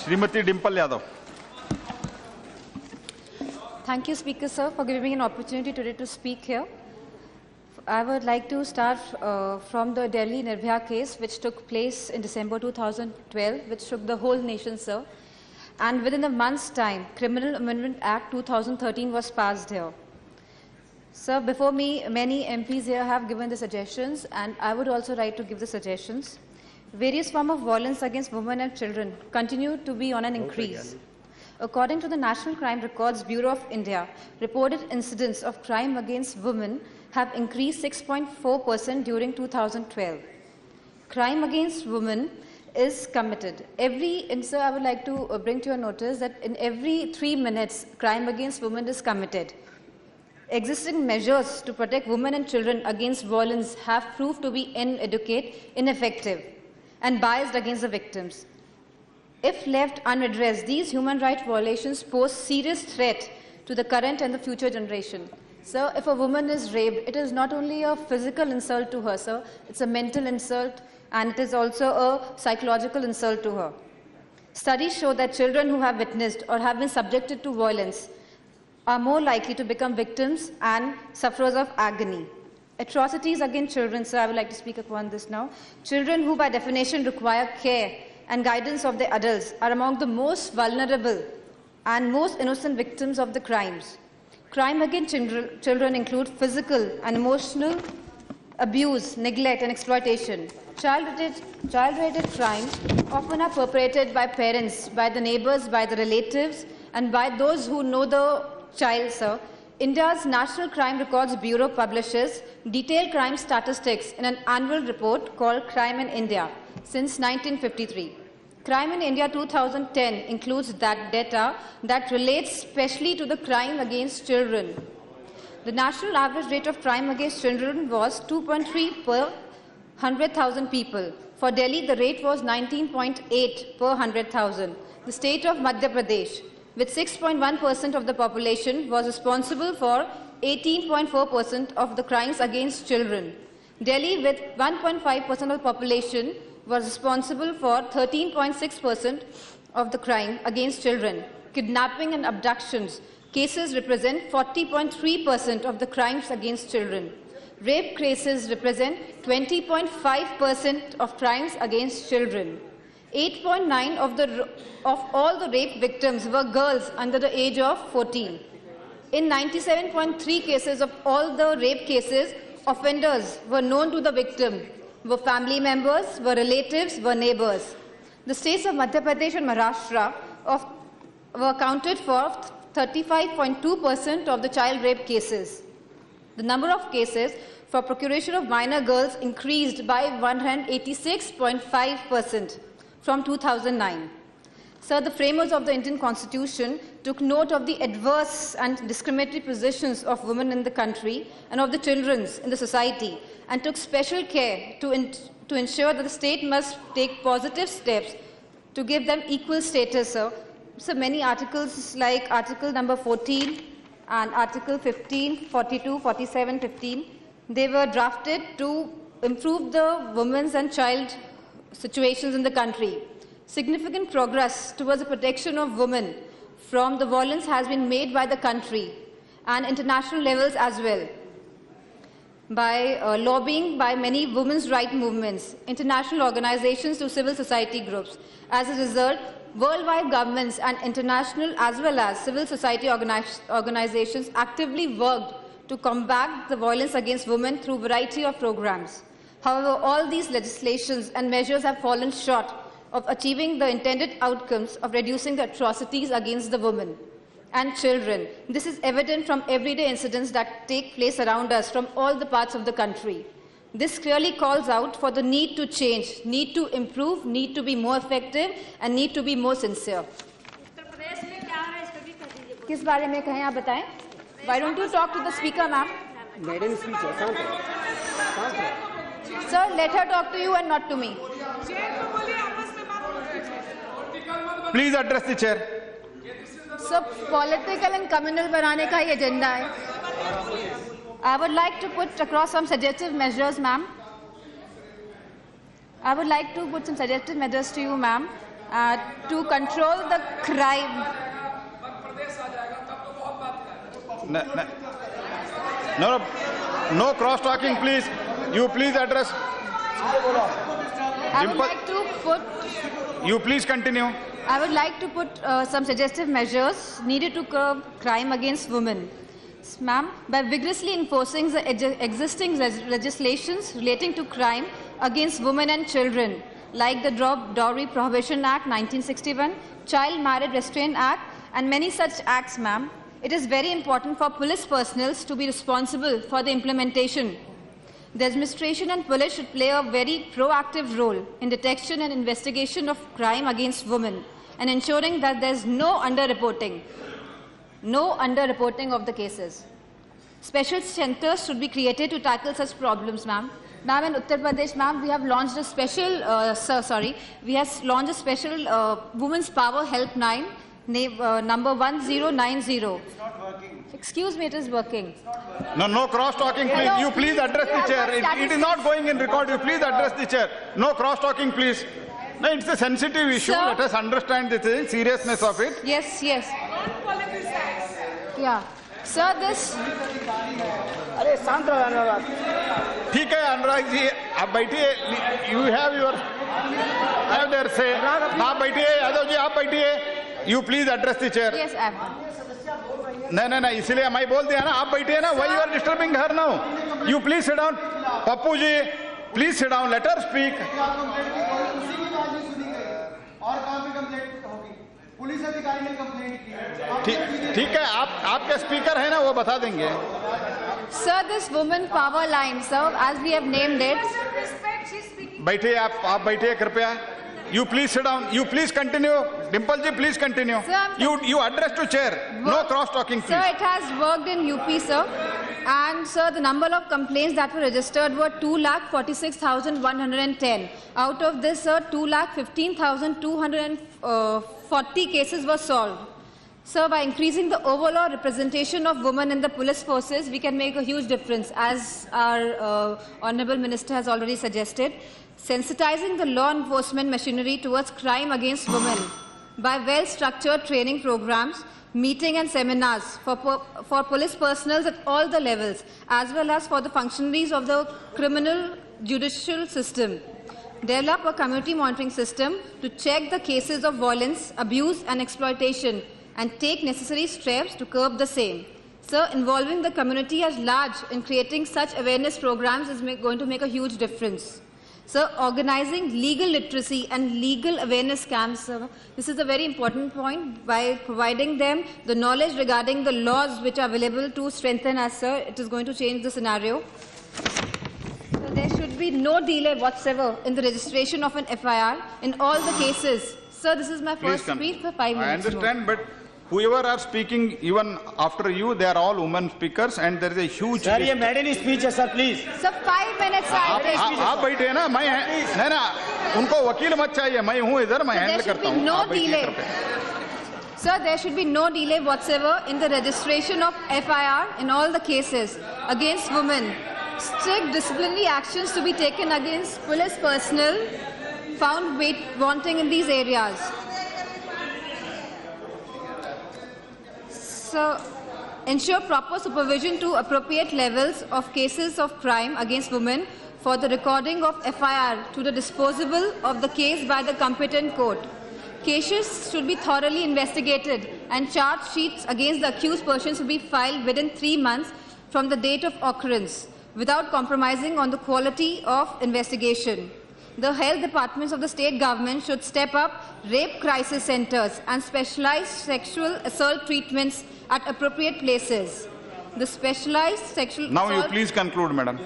Shrimati Dimple Yadav. Thank you, Speaker, sir, for giving me an opportunity today to speak here. I would like to start from the Delhi Nirbhaya case, which took place in December 2012, which shook the whole nation, sir. And within a month's time, Criminal Amendment Act 2013 was passed here. Sir, before me, many MPs here have given the suggestions, and I would also like to give the suggestions. Various forms of violence against women and children continue to be on an increase. According to the National Crime Records Bureau of India, reported incidents of crime against women have increased 6.4% during 2012. Crime against women is committed. Sir, I would like to bring to your notice that in every 3 minutes, crime against women is committed. Existing measures to protect women and children against violence have proved to be inadequate, ineffective, and biased against the victims. If left unaddressed, these human rights violations pose serious threat to the current and the future generation. Sir, if a woman is raped, it is not only a physical insult to her, sir, it's a mental insult, and it is also a psychological insult to her. Studies show that children who have witnessed or have been subjected to violence are more likely to become victims and sufferers of agony. Atrocities against children, sir, I would like to speak upon this now. Children who by definition require care and guidance of their adults are among the most vulnerable and most innocent victims of the crimes. Crime against children include physical and emotional abuse, neglect, and exploitation. Child-related crimes often are perpetrated by parents, by the neighbors, by the relatives, and by those who know the child, sir. India's National Crime Records Bureau publishes detailed crime statistics in an annual report called Crime in India since 1953. Crime in India 2010 includes that data that relates specially to the crime against children. The national average rate of crime against children was 2.3 per 100,000 people. For Delhi, the rate was 19.8 per 100,000. The state of Madhya Pradesh, with 6.1% of the population, was responsible for 18.4% of the crimes against children. Delhi, with 1.5% of the population, was responsible for 13.6% of the crime against children. Kidnapping and abductions cases represent 40.3% of the crimes against children. Rape cases represent 20.5% of crimes against children. 8.9% of all the rape victims were girls under the age of 14. In 97.3 cases of all the rape cases, offenders were known to the victim, were family members, were relatives, were neighbors. The states of Madhya Pradesh and Maharashtra were accounted for 35.2% of the child rape cases. The number of cases for procuration of minor girls increased by 186.5% from 2009. Sir, the framers of the Indian Constitution took note of the adverse and discriminatory positions of women in the country and of the children in the society, and took special care to ensure that the state must take positive steps to give them equal status, sir. So many articles like Article number 14 and Article 15, 42, 47, 15, they were drafted to improve the women's and child situations in the country. Significant progress towards the protection of women from the violence has been made by the country and international levels as well, by lobbying by many women's rights movements, international organizations to civil society groups. As a result, worldwide governments and international as well as civil society organizations actively worked to combat the violence against women through a variety of programs. However, all these legislations and measures have fallen short of achieving the intended outcomes of reducing the atrocities against the women and children. This is evident from everyday incidents that take place around us from all the parts of the country. This clearly calls out for the need to change, need to improve, need to be more effective, and need to be more sincere. किस बारे में कहें आप बताएं? Why don't you talk to the speaker, ma'am? Madam speaker, Sir, let her talk to you and not to me. Please address the chair. Sir, political and communal बनाने का ही agenda है. I would like to put across some suggestive measures, ma'am. I would like to put some suggestive measures to you, ma'am. to control the crime. No, no, no cross-talking, please. You please address. I would like to put You please continue. I would like to put some suggestive measures needed to curb crime against women. Ma'am, by vigorously enforcing the existing legislations relating to crime against women and children, like the Dowry Prohibition Act 1961, Child Marriage Restraint Act, and many such acts, ma'am, it is very important for police personnel to be responsible for the implementation. The administration and police should play a very proactive role in detection and investigation of crime against women and ensuring that there is no underreporting of the cases. Special centers should be created to tackle such problems, ma'am. Ma'am, in Uttar Pradesh, ma'am, we have launched a special, Women's Power Helpline, number 1090. It's not working. Excuse me, it is working. No cross-talking, please. No, You please address the chair. It is not going in record. You please address the chair. No cross-talking, please. No, it's a sensitive issue. Sir. Let us understand the seriousness of it. Yes. Yeah. Sir, this... ठीक है अनुराग जी, आप बैठिए. You have your their say. आप बैठिए, यादव जी आप बैठिए. You please address the chair. Yes, I have. नहीं, इसीलिए मैं बोल दिया ना, आप बैठिए ना. Why you are disturbing her now? You please sit down. Pappu ji, please sit down. Let her speak. और कहाँ पे कंप्लेंट होगी? पुलिस अधिकारी ने कंप्लेंट की है। ठीक है, आपके स्पीकर है ना, वो बता देंगे. Sir, this woman power line, sir, as we have named it. बैठिए आप बैठिए कृपया. You please sit down. You please continue. Dimple ji, please continue. Sir, You address to chair. No cross-talking, please. Sir, it has worked in UP, sir. And, sir, the number of complaints that were registered were 2,46,110. Out of this, sir, 2,15,240 cases were solved. Sir, by increasing the overall representation of women in the police forces, we can make a huge difference, as our Honourable Minister has already suggested. Sensitizing the law enforcement machinery towards crime against women by well-structured training programs, meeting and seminars for police personnel at all the levels, as well as for the functionaries of the criminal judicial system. Develop a community monitoring system to check the cases of violence, abuse and exploitation and take necessary steps to curb the same. Sir, involving the community at large in creating such awareness programs is going to make a huge difference. Sir, organizing legal literacy and legal awareness camps, sir, this is a very important point. By providing them the knowledge regarding the laws which are available to strengthen us, sir, it is going to change the scenario. So there should be no delay whatsoever in the registration of an FIR in all the cases. Sir, this is my first speech for 5 minutes. I understand, but whoever are speaking, even after you, they are all women speakers, and there is a huge. Sir, ये maiden speech है, sir, please. Sir, 5 minutes. आप बैठे ना, मैं नहीं ना, उनको वकील मत चाहिए, मैं हूँ इधर, मैं हैंडल करता हूँ. No delay. Sir, there should be no delay whatsoever in the registration of FIR in all the cases against women. Strict disciplinary actions to be taken against police personnel found wanting in these areas. So, ensure proper supervision to appropriate levels of cases of crime against women for the recording of FIR to the disposal of the case by the competent court. Cases should be thoroughly investigated and charge sheets against the accused persons should be filed within 3 months from the date of occurrence without compromising on the quality of investigation. The health departments of the state government should step up rape crisis centers and specialized sexual assault treatments at appropriate places. The specialized sexual Now assault... you please conclude, madam.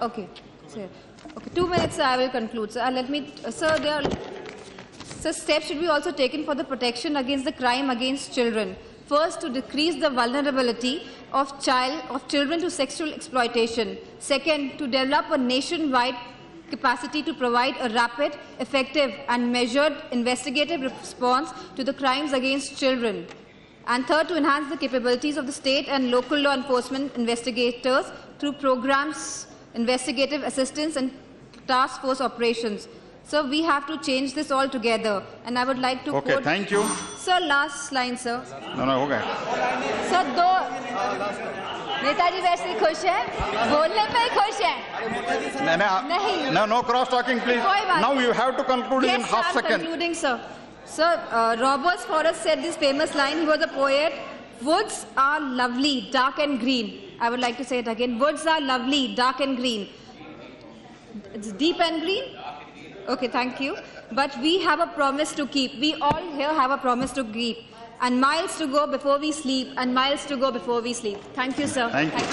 Okay. Sir. Okay. 2 minutes, I will conclude. Sir, steps should be also taken for the protection against the crime against children. First, to decrease the vulnerability of children to sexual exploitation. Second, to develop a nationwide capacity to provide a rapid, effective and measured investigative response to the crimes against children. And third, to enhance the capabilities of the state and local law enforcement investigators through programs, investigative assistance and task force operations. So we have to change this all together. And I would like to Okay, quote... thank you. Sir, last line, sir. No, no, okay. Sir दो नेताजी वैसे ही खुश है, बोलने पे ही खुश है. नहीं. No, no cross talking, please. कोई बात Now नहीं. you have to conclude in Yes, half I'm second. concluding, sir. Sir, Robert Forrest said this famous line. He was a poet. Woods are lovely, dark and green. I would like to say it again. Woods are lovely, dark and green. It's deep and green. Okay, thank you. But we have a promise to keep. We all here have a promise to keep. And miles to go before we sleep. And miles to go before we sleep. Thank you, sir. Thank you.